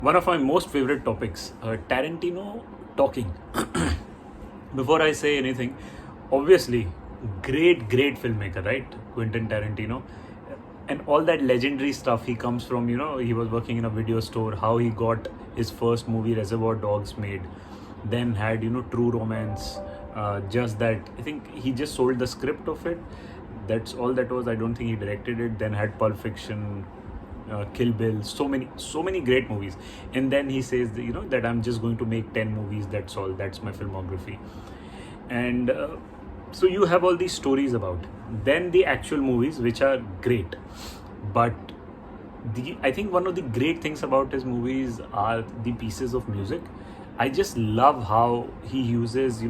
One of my most favorite topics, Tarantino talking. Before I say anything, obviously, great filmmaker, right? Quentin Tarantino. And all that legendary stuff he comes from, he was working in a video store, how he got his first movie, Reservoir Dogs, made, then had, True Romance. Just that, I think he just sold the script of it. That's all that was. I don't think he directed it. Then had Pulp Fiction, Kill Bill, so many great movies. And then he says that, that I'm just going to make 10 movies. That's all. That's my filmography. And so you have all these stories about. Then the actual movies, which are great, but I think one of the great things about his movies are the pieces of music. I just love how he uses,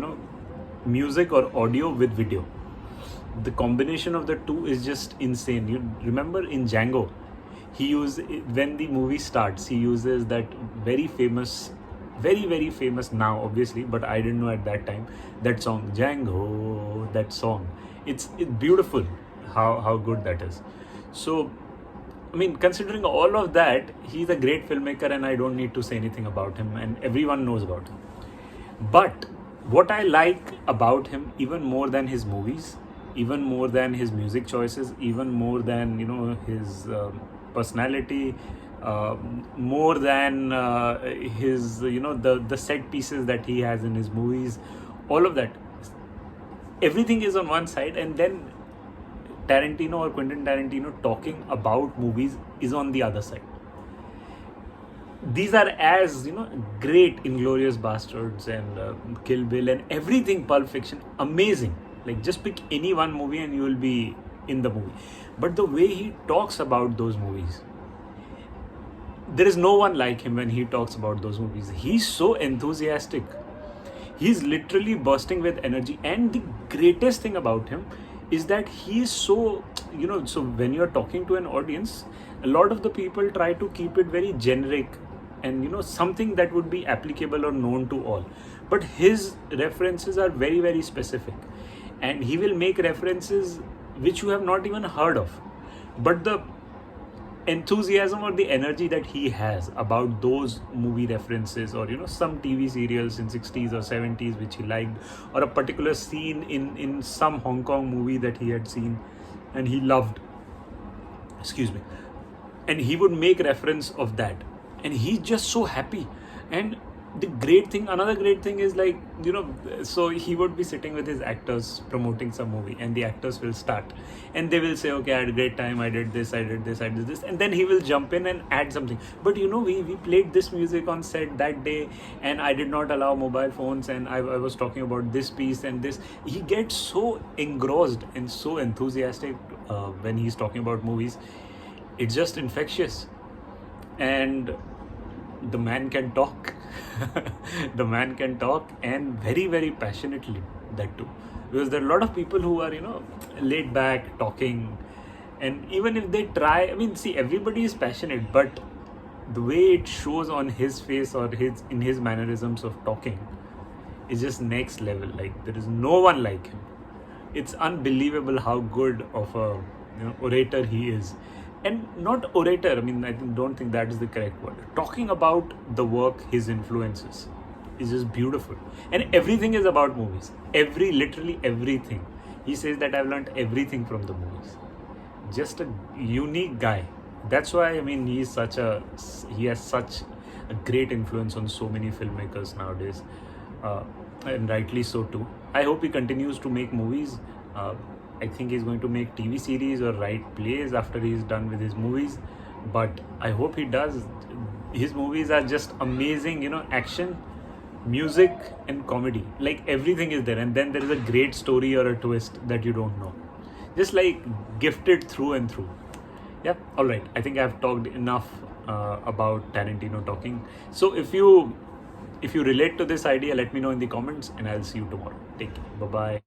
music or audio with video. The combination of the two is just insane. You remember in Django, he used when the movie starts, he uses that very famous, very famous now, obviously, but I didn't know at that time, that song Django. That song, it's beautiful how good that is. So I mean, considering all of that, he's a great filmmaker, and I don't need to say anything about him, and everyone knows about him. But what I like about him, even more than his movies, even more than his music choices, even more than his personality, more than his the set pieces that he has in his movies, all of that, everything is on one side, and then Tarantino or Quentin Tarantino talking about movies is on the other side. These are as great Inglorious Bastards and Kill Bill and everything, Pulp Fiction, amazing. Like, just pick any one movie and you will be in the movie. But the way he talks about those movies, there is no one like him when he talks about those movies. He's so enthusiastic. He's literally bursting with energy. And the greatest thing about him is that he is so, so when you're talking to an audience, a lot of the people try to keep it very generic and something that would be applicable or known to all. But his references are very specific, and he will make references which you have not even heard of. But the enthusiasm or the energy that he has about those movie references, or some TV serials in 60s or 70s which he liked, or a particular scene in some Hong Kong movie that he had seen and he loved, excuse me, and he would make reference of that, and he's just so happy. And the another great thing is, like, so he would be sitting with his actors promoting some movie, and the actors will start and they will say, okay, I had a great time, I did this, I did this, I did this, and then he will jump in and add something. But we played this music on set that day, and I did not allow mobile phones, and I was talking about this piece and this. He gets so engrossed and so enthusiastic when he's talking about movies. It's just infectious. And the man can talk. The man can talk, and very passionately, that too. Because there are a lot of people who are laid back talking, and even if they try, I mean, see, everybody is passionate, but the way it shows on his face or in his mannerisms of talking is just next level. Like, there is no one like him. It's unbelievable how good of a orator he is. And not orator, I mean, don't think that is the correct word. Talking about the work, his influences, is just beautiful. And everything is about movies. Literally everything. He says that I've learned everything from the movies. Just a unique guy. That's why, I mean, he has such a great influence on so many filmmakers nowadays. And rightly so too. I hope he continues to make movies. I think he's going to make TV series or write plays after he's done with his movies. But I hope he does. His movies are just amazing, action, music, and comedy. Like, everything is there. And then there is a great story or a twist that you don't know. Just like gifted through and through. Yeah, alright. I think I've talked enough about Tarantino talking. So if you relate to this idea, let me know in the comments, and I'll see you tomorrow. Take care. Bye-bye.